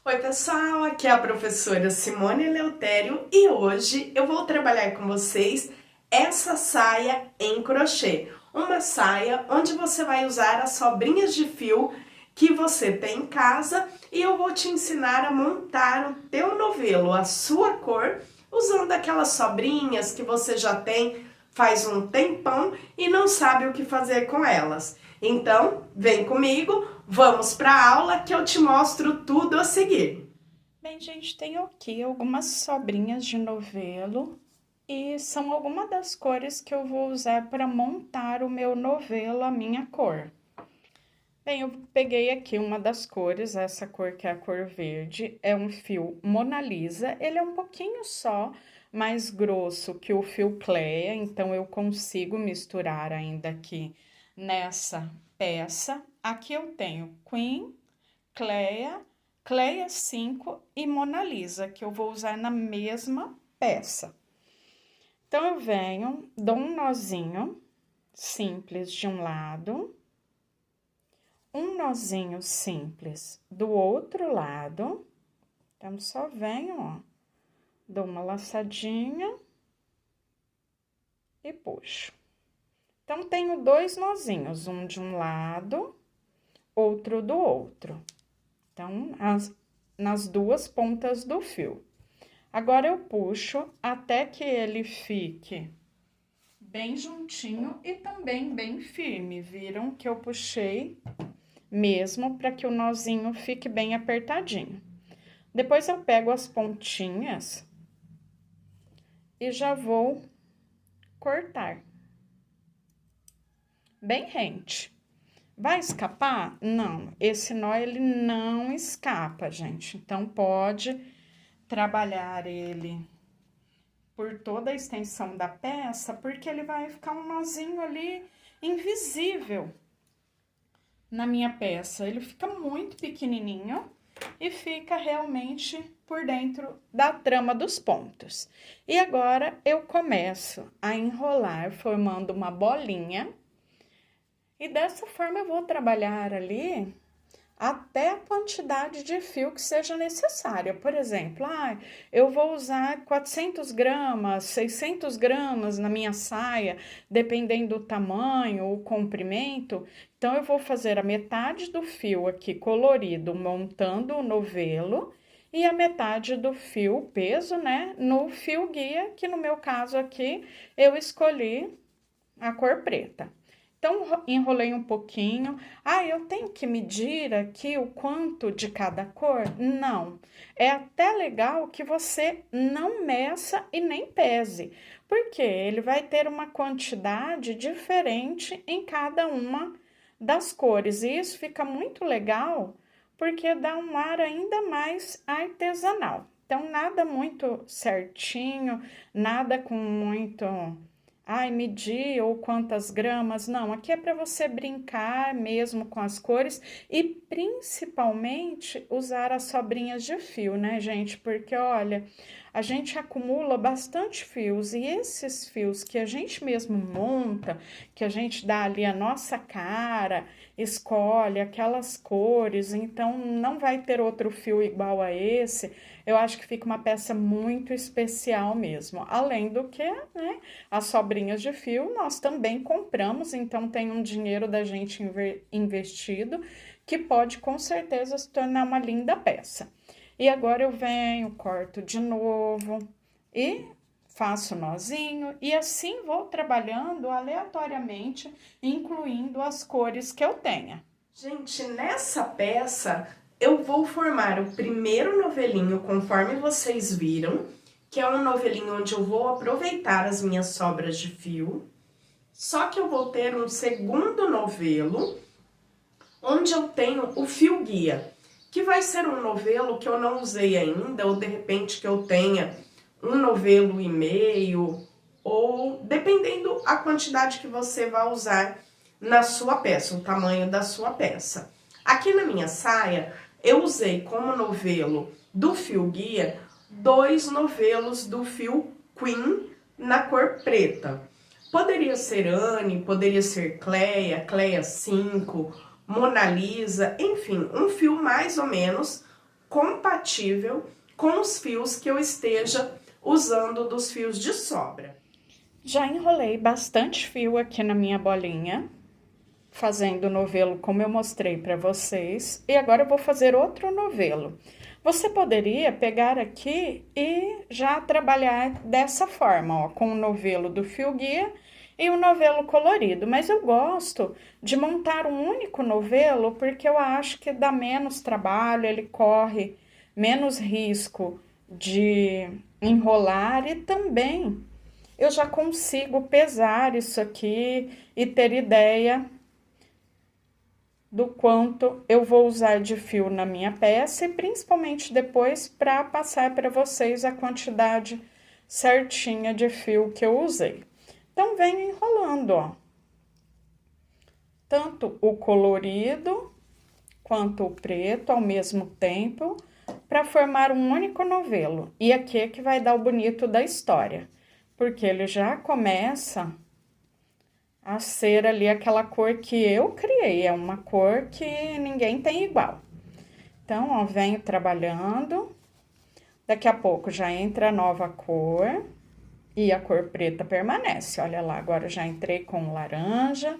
Oi pessoal, aqui é a professora Simone Eleutério e hoje eu vou trabalhar com vocês essa saia em crochê. Uma saia onde você vai usar as sobrinhas de fio que você tem em casa e eu vou te ensinar a montar o teu novelo, a sua cor, usando aquelas sobrinhas que você já tem faz um tempão e não sabe o que fazer com elas. Então, vem comigo, vamos para a aula que eu te mostro tudo a seguir. Bem, gente, tenho aqui algumas sobrinhas de novelo e são algumas das cores que eu vou usar para montar o meu novelo, a minha cor. Bem, eu peguei aqui uma das cores, essa cor que é a cor verde, é um fio Mona Lisa, ele é um pouquinho só mais grosso que o fio Cleia, então eu consigo misturar ainda aqui nessa peça. Aqui eu tenho Queen, Cleia, Cleia 5 e Mona Lisa, que eu vou usar na mesma peça. Então, eu venho, dou um nozinho simples de um lado, um nozinho simples do outro lado. Então, só venho, ó, dou uma laçadinha e puxo. Então, tenho dois nozinhos, um de um lado, outro do outro. Então, nas duas pontas do fio. Agora, eu puxo até que ele fique bem juntinho e também bem firme. Viram que eu puxei mesmo para que o nozinho fique bem apertadinho. Depois, eu pego as pontinhas e já vou cortar. Bem rente. Vai escapar? Não, esse nó ele não escapa, gente. Então, pode trabalhar ele por toda a extensão da peça, porque ele vai ficar um nozinho ali invisível na minha peça. Ele fica muito pequenininho e fica realmente por dentro da trama dos pontos. E agora, eu começo a enrolar formando uma bolinha. E dessa forma eu vou trabalhar ali até a quantidade de fio que seja necessária. Por exemplo, eu vou usar 400 gramas, 600 gramas na minha saia, dependendo do tamanho, o comprimento. Então, eu vou fazer a metade do fio aqui colorido, montando o novelo, e a metade do fio, peso, né, no fio guia, que no meu caso aqui, eu escolhi a cor preta. Então, enrolei um pouquinho. Eu tenho que medir aqui o quanto de cada cor? Não. É até legal que você não meça e nem pese, porque ele vai ter uma quantidade diferente em cada uma das cores. E isso fica muito legal, porque dá um ar ainda mais artesanal. Então, nada muito certinho, nada com muito medir ou quantas gramas. Não, aqui é para você brincar mesmo com as cores e principalmente usar as sobrinhas de fio, né, gente? Porque olha, a gente acumula bastante fios e esses fios que a gente mesmo monta, que a gente dá ali a nossa cara, escolhe aquelas cores, então não vai ter outro fio igual a esse. Eu acho que fica uma peça muito especial mesmo. Além do que, né, as sobrinhas de fio nós também compramos, então tem um dinheiro da gente investido que pode com certeza se tornar uma linda peça. E agora eu venho, corto de novo e faço nozinho e assim vou trabalhando aleatoriamente, incluindo as cores que eu tenha. Gente, nessa peça eu vou formar o primeiro novelinho conforme vocês viram, que é um novelinho onde eu vou aproveitar as minhas sobras de fio. Só que eu vou ter um segundo novelo, onde eu tenho o fio guia, que vai ser um novelo que eu não usei ainda, ou de repente que eu tenha um novelo e meio, ou dependendo a quantidade que você vai usar na sua peça, o tamanho da sua peça. Aqui na minha saia, eu usei como novelo do fio guia 2 novelos do fio Queen na cor preta. Poderia ser Anne, poderia ser Cleia, Cleia 5, Mona Lisa, enfim, um fio mais ou menos compatível com os fios que eu esteja usando dos fios de sobra. Já enrolei bastante fio aqui na minha bolinha, fazendo o novelo como eu mostrei para vocês. E agora eu vou fazer outro novelo. Você poderia pegar aqui e já trabalhar dessa forma, ó, com o novelo do fio guia e o novelo colorido. Mas eu gosto de montar um único novelo porque eu acho que dá menos trabalho, ele corre menos risco de enrolar e também eu já consigo pesar isso aqui e ter ideia do quanto eu vou usar de fio na minha peça e principalmente depois para passar para vocês a quantidade certinha de fio que eu usei. Então, venho enrolando, ó. Tanto o colorido quanto o preto ao mesmo tempo para formar um único novelo. E aqui é que vai dar o bonito da história, porque ele já começa a ser ali aquela cor que eu criei, é uma cor que ninguém tem igual. Então, ó, venho trabalhando, daqui a pouco já entra a nova cor e a cor preta permanece. Olha lá, agora já entrei com laranja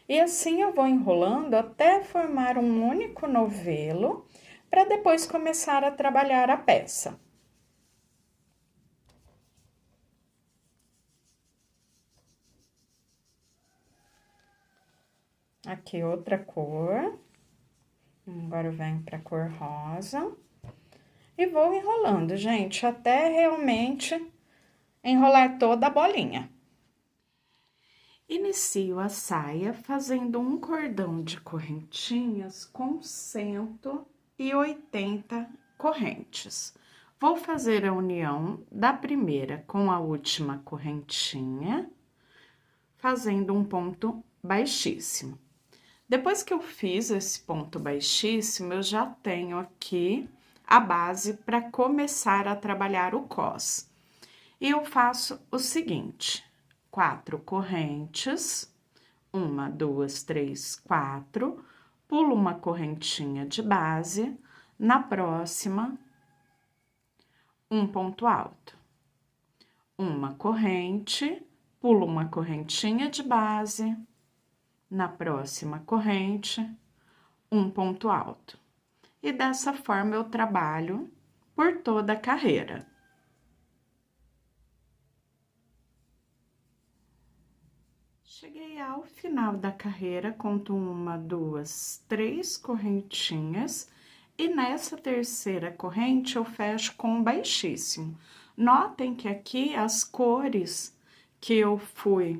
e assim eu vou enrolando até formar um único novelo para depois começar a trabalhar a peça. Aqui outra cor. Agora eu venho para cor rosa. E vou enrolando, gente, até realmente enrolar toda a bolinha. Inicio a saia fazendo um cordão de correntinhas com 180 correntes. Vou fazer a união da primeira com a última correntinha, fazendo um ponto baixíssimo. Depois que eu fiz esse ponto baixíssimo, eu já tenho aqui a base para começar a trabalhar o cos. E eu faço o seguinte: 4 correntes, 1, 2, 3, 4, pulo uma correntinha de base, na próxima, um ponto alto. Uma corrente, pulo uma correntinha de base, na próxima corrente, um ponto alto. E dessa forma eu trabalho por toda a carreira. Cheguei ao final da carreira, conto 1, 2, 3 correntinhas e nessa terceira corrente eu fecho com baixíssimo. Notem que aqui as cores que eu fui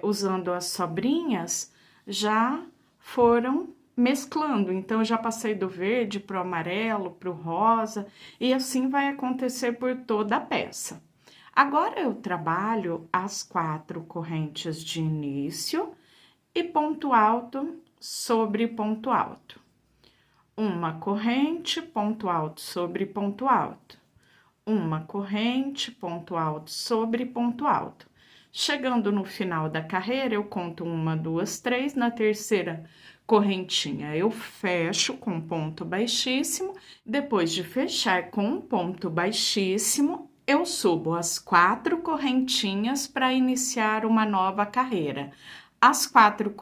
usando as sobrinhas já foram mesclando, então eu já passei do verde pro amarelo, pro rosa, e assim vai acontecer por toda a peça. Agora eu trabalho as 4 correntes de início e ponto alto sobre ponto alto. Uma corrente, ponto alto sobre ponto alto. Uma corrente, ponto alto sobre ponto alto. Chegando no final da carreira, eu conto 1, 2, 3, na terceira correntinha eu fecho com ponto baixíssimo. Depois de fechar com um ponto baixíssimo, eu subo as 4 correntinhas para iniciar uma nova carreira. As 4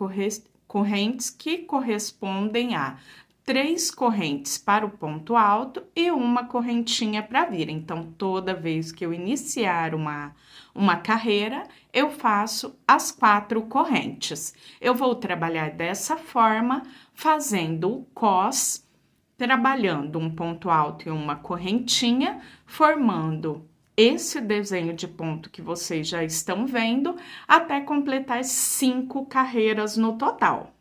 correntes que correspondem a 3 correntes para o ponto alto e uma correntinha para vir. Então, toda vez que eu iniciar uma carreira, eu faço as 4 correntes. Eu vou trabalhar dessa forma, fazendo o cos, trabalhando um ponto alto e uma correntinha, formando esse desenho de ponto que vocês já estão vendo, até completar 5 carreiras no total.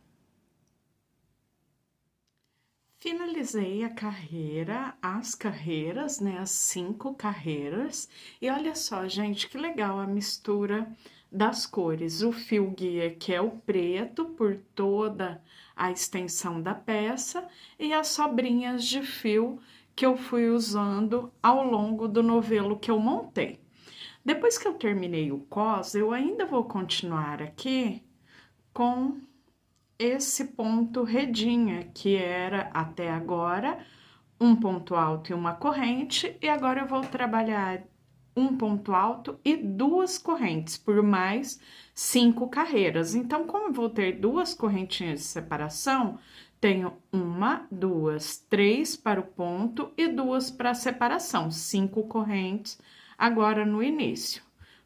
Finalizei a carreira, as carreiras, né, as 5 carreiras, e olha só, gente, que legal a mistura das cores. O fio guia, que é o preto, por toda a extensão da peça, e as sobrinhas de fio que eu fui usando ao longo do novelo que eu montei. Depois que eu terminei o cos, eu ainda vou continuar aqui com esse ponto redinha, que era até agora um ponto alto e uma corrente, e agora eu vou trabalhar um ponto alto e 2 correntes por mais 5 carreiras. Então, como eu vou ter 2 correntinhas de separação, tenho 1, 2, 3 para o ponto e 2 para a separação, 5 correntes agora no início.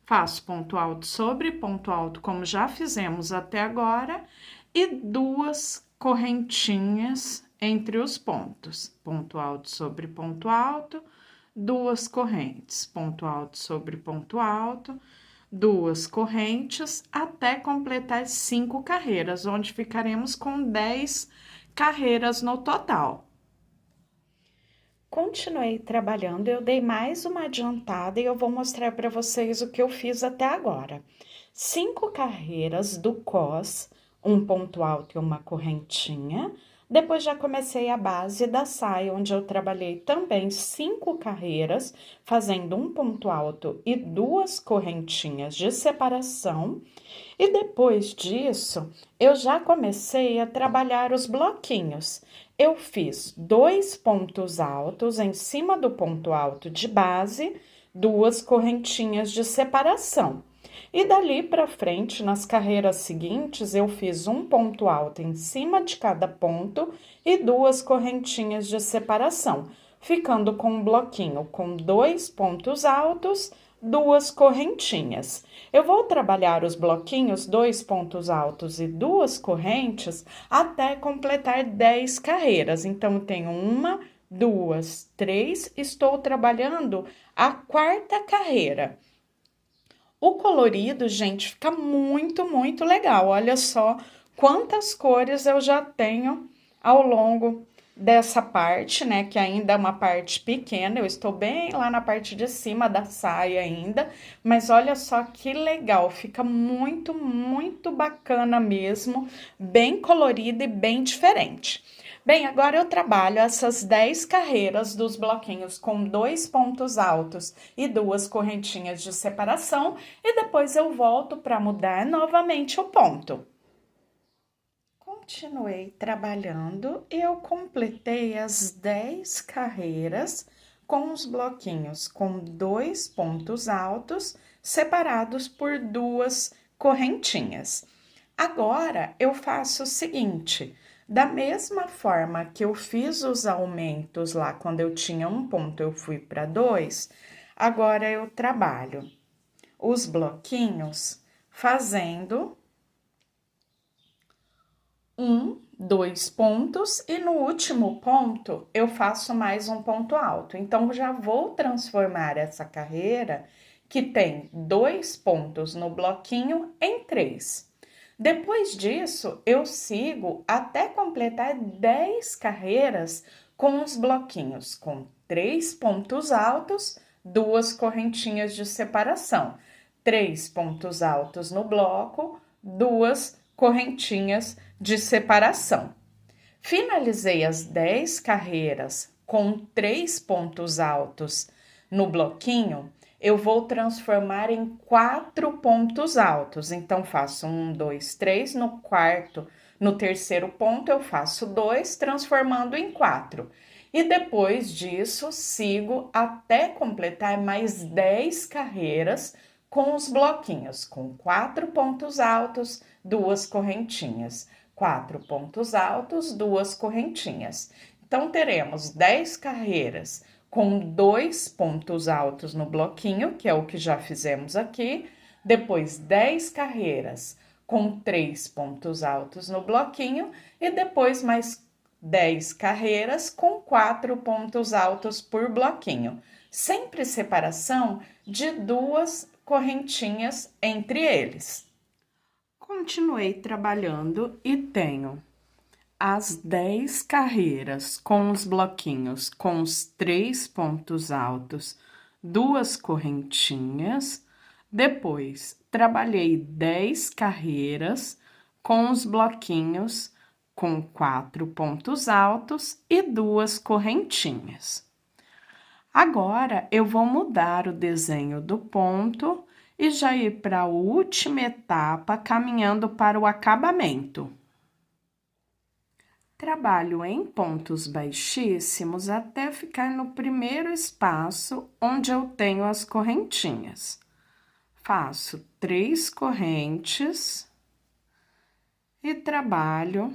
Faço ponto alto sobre ponto alto, como já fizemos até agora, e 2 correntinhas entre os pontos. Ponto alto sobre ponto alto, 2 correntes, ponto alto sobre ponto alto, 2 correntes, até completar 5 carreiras, onde ficaremos com 10 carreiras no total. Continuei trabalhando, eu dei mais uma adiantada e eu vou mostrar para vocês o que eu fiz até agora. 5 carreiras do cos, um ponto alto e uma correntinha. Depois já comecei a base da saia, onde eu trabalhei também 5 carreiras, fazendo um ponto alto e 2 correntinhas de separação. E depois disso, eu já comecei a trabalhar os bloquinhos. Eu fiz 2 pontos altos em cima do ponto alto de base, 2 correntinhas de separação. E dali para frente, nas carreiras seguintes, eu fiz um ponto alto em cima de cada ponto e 2 correntinhas de separação, ficando com um bloquinho com 2 pontos altos, 2 correntinhas. Eu vou trabalhar os bloquinhos, 2 pontos altos e 2 correntes, até completar 10 carreiras. Então, eu tenho 1, 2, 3, estou trabalhando a 4ª carreira. O colorido, gente, fica muito, muito legal. Olha só quantas cores eu já tenho ao longo dessa parte, né? Que ainda é uma parte pequena. Eu estou bem lá na parte de cima da saia ainda. Mas olha só que legal. Fica muito, muito bacana mesmo. Bem colorido e bem diferente. Bem, agora eu trabalho essas 10 carreiras dos bloquinhos com 2 pontos altos e 2 correntinhas de separação e depois eu volto para mudar novamente o ponto. Continuei trabalhando e eu completei as 10 carreiras com os bloquinhos com 2 pontos altos separados por 2 correntinhas. Agora, eu faço o seguinte... Da mesma forma que eu fiz os aumentos lá, quando eu tinha um ponto, eu fui para 2, agora eu trabalho os bloquinhos fazendo 1, 2 pontos e no último ponto eu faço mais um ponto alto. Então, já vou transformar essa carreira que tem 2 pontos no bloquinho em 3. Depois disso, eu sigo até completar 10 carreiras com os bloquinhos, com 3 pontos altos, 2 correntinhas de separação, 3 pontos altos no bloco, 2 correntinhas de separação. Finalizei as 10 carreiras com 3 pontos altos no bloquinho, eu vou transformar em 4 pontos altos. Então, faço 1, 2, 3, no terceiro ponto eu faço 2, transformando em 4. E depois disso, sigo até completar mais 10 carreiras com os bloquinhos, com 4 pontos altos, 2 correntinhas. 4 pontos altos, 2 correntinhas. Então, teremos 10 carreiras com 2 pontos altos no bloquinho, que é o que já fizemos aqui, depois 10 carreiras com 3 pontos altos no bloquinho e depois mais 10 carreiras com 4 pontos altos por bloquinho, sempre separação de 2 correntinhas entre eles. Continuei trabalhando e tenho as 10 carreiras com os bloquinhos com os 3 pontos altos, 2 correntinhas. Depois, trabalhei 10 carreiras com os bloquinhos com 4 pontos altos e 2 correntinhas. Agora, eu vou mudar o desenho do ponto e já ir para a última etapa, caminhando para o acabamento. Trabalho em pontos baixíssimos até ficar no primeiro espaço onde eu tenho as correntinhas. Faço 3 correntes e trabalho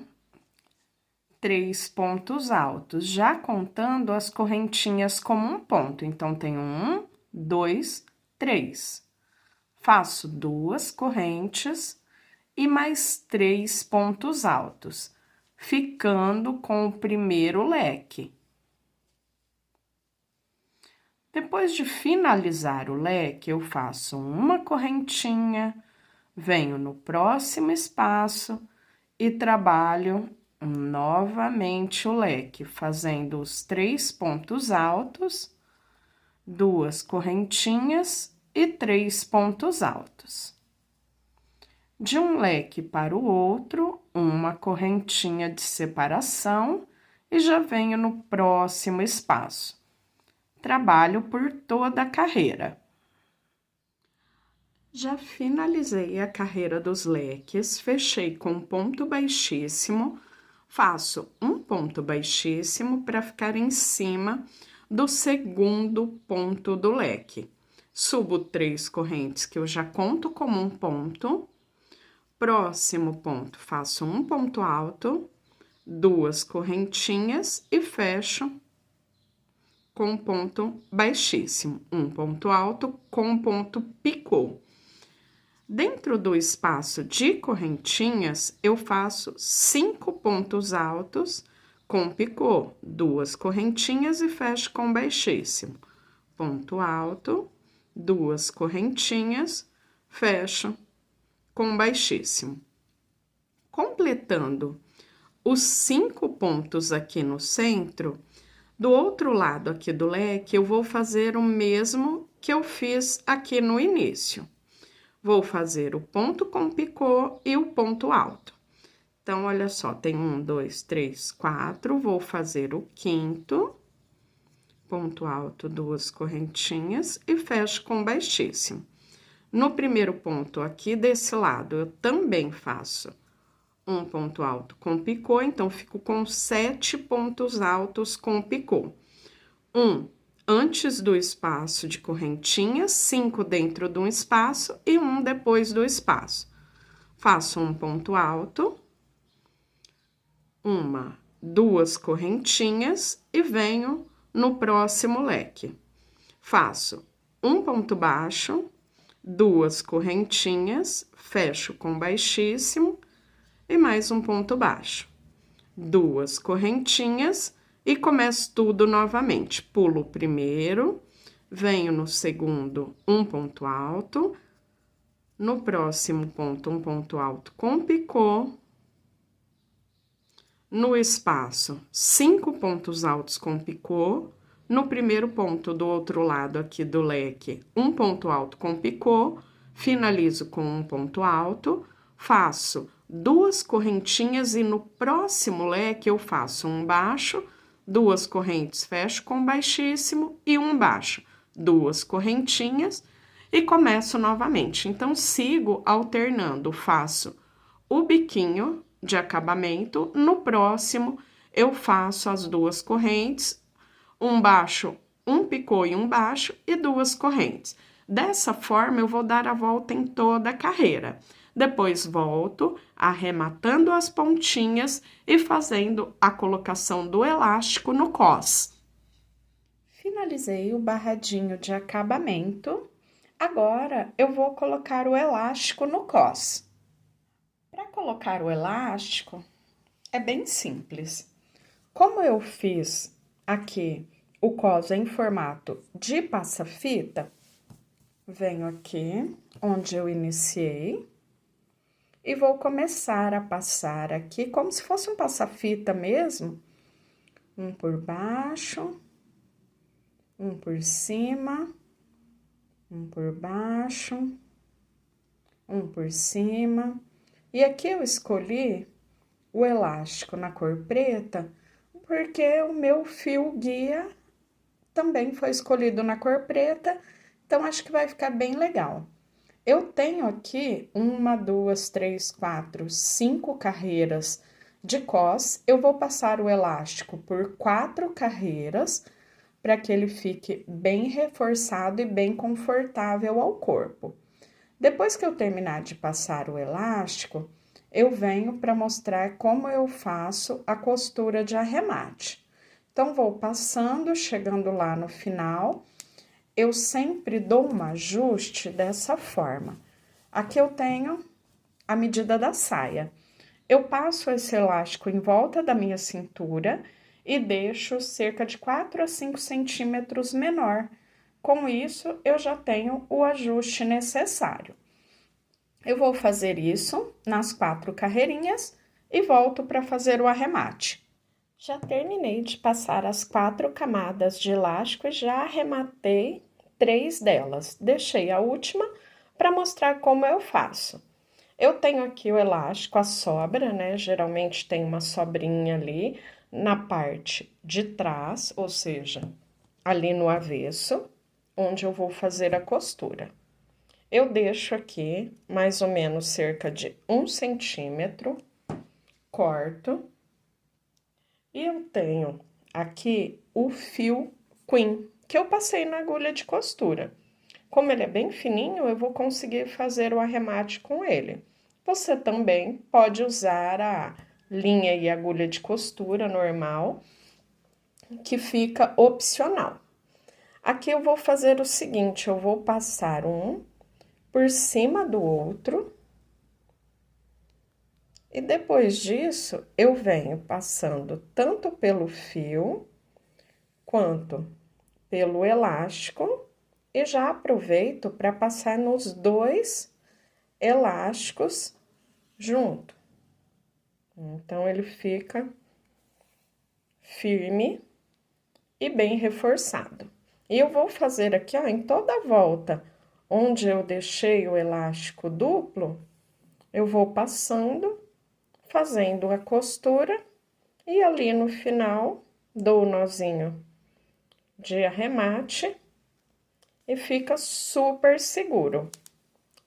3 pontos altos, já contando as correntinhas como um ponto. Então, tenho 1, 2, 3. Faço 2 correntes e mais 3 pontos altos, ficando com o primeiro leque. Depois de finalizar o leque, eu faço uma correntinha, venho no próximo espaço e trabalho novamente o leque, fazendo os 3 pontos altos, 2 correntinhas e 3 pontos altos. De um leque para o outro, uma correntinha de separação e já venho no próximo espaço. Trabalho por toda a carreira. Já finalizei a carreira dos leques, fechei com ponto baixíssimo, faço um ponto baixíssimo para ficar em cima do segundo ponto do leque. Subo 3 correntes que eu já conto como um ponto. Próximo ponto, faço um ponto alto, 2 correntinhas e fecho com ponto baixíssimo, um ponto alto com ponto picô. Dentro do espaço de correntinhas, eu faço 5 pontos altos com picô, 2 correntinhas e fecho com baixíssimo. Ponto alto, 2 correntinhas, fecho com baixíssimo. Completando os 5 pontos aqui no centro, do outro lado aqui do leque, eu vou fazer o mesmo que eu fiz aqui no início. Vou fazer o ponto com picô e o ponto alto. Então, olha só, tem 1, 2, 3, 4, vou fazer o quinto, ponto alto, 2 correntinhas e fecho com baixíssimo. No primeiro ponto aqui desse lado, eu também faço um ponto alto com picô, então, fico com 7 pontos altos com picô. 1 antes do espaço de correntinha, 5 dentro de um espaço e 1 depois do espaço. Faço um ponto alto, 2 correntinhas e venho no próximo leque. Faço um ponto baixo, 2 correntinhas, fecho com baixíssimo e mais um ponto baixo. 2 correntinhas e começo tudo novamente. Pulo o primeiro, venho no segundo, um ponto alto, no próximo ponto, um ponto alto com picô, no espaço, 5 pontos altos com picô, no primeiro ponto do outro lado aqui do leque, um ponto alto com picô, finalizo com um ponto alto, faço 2 correntinhas e no próximo leque eu faço um baixo, 2 correntes, fecho com baixíssimo e um baixo, 2 correntinhas e começo novamente. Então, sigo alternando, faço o biquinho de acabamento, no próximo eu faço as 2 correntes, um baixo, um picô e um baixo e 2 correntes. Dessa forma, eu vou dar a volta em toda a carreira. Depois, volto arrematando as pontinhas e fazendo a colocação do elástico no cós. Finalizei o barradinho de acabamento. Agora, eu vou colocar o elástico no cós. Para colocar o elástico, é bem simples. Como eu fiz aqui o cós em formato de passa-fita, venho aqui onde eu iniciei e vou começar a passar aqui como se fosse um passa-fita mesmo, um por baixo, um por cima, um por baixo, um por cima. E aqui eu escolhi o elástico na cor preta, porque o meu fio guia também foi escolhido na cor preta, então acho que vai ficar bem legal. Eu tenho aqui 1, 2, 3, 4, 5 carreiras de cós, eu vou passar o elástico por 4 carreiras, para que ele fique bem reforçado e bem confortável ao corpo. Depois que eu terminar de passar o elástico, eu venho para mostrar como eu faço a costura de arremate. Então, vou passando, chegando lá no final, eu sempre dou um ajuste dessa forma. Aqui eu tenho a medida da saia. Eu passo esse elástico em volta da minha cintura e deixo cerca de 4 a 5 centímetros menor. Com isso, eu já tenho o ajuste necessário. Eu vou fazer isso nas 4 carreirinhas e volto para fazer o arremate. Já terminei de passar as 4 camadas de elástico e já arrematei 3 delas. Deixei a última para mostrar como eu faço. Eu tenho aqui o elástico, a sobra, né? Geralmente tem uma sobrinha ali na parte de trás, ou seja, ali no avesso, onde eu vou fazer a costura. Eu deixo aqui mais ou menos cerca de 1 centímetro, corto, e eu tenho aqui o fio Queen, que eu passei na agulha de costura. Como ele é bem fininho, eu vou conseguir fazer o arremate com ele. Você também pode usar a linha e agulha de costura normal, que fica opcional. Aqui eu vou fazer o seguinte, eu vou passar um por cima do outro. E depois disso, eu venho passando tanto pelo fio, quanto pelo elástico, e já aproveito para passar nos 2 elásticos junto. Então, ele fica firme e bem reforçado. E eu vou fazer aqui, ó, em toda a volta onde eu deixei o elástico duplo, eu vou passando, fazendo a costura, e ali no final, dou o nozinho de arremate e fica super seguro.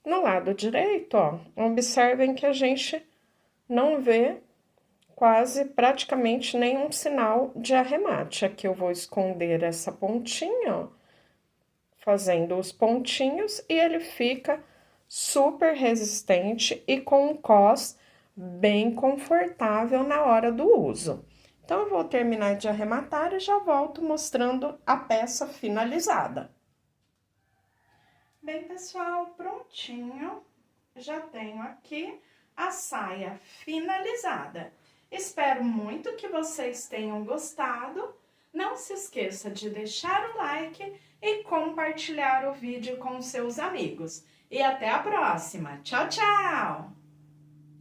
No lado direito, ó, observem que a gente não vê quase praticamente nenhum sinal de arremate. Aqui eu vou esconder essa pontinha, ó, fazendo os pontinhos, e ele fica super resistente e com um cós bem confortável na hora do uso. Então, eu vou terminar de arrematar e já volto mostrando a peça finalizada. Bem, pessoal, prontinho. Já tenho aqui a saia finalizada. Espero muito que vocês tenham gostado. Não se esqueça de deixar o like e compartilhar o vídeo com seus amigos. E até a próxima. Tchau, tchau!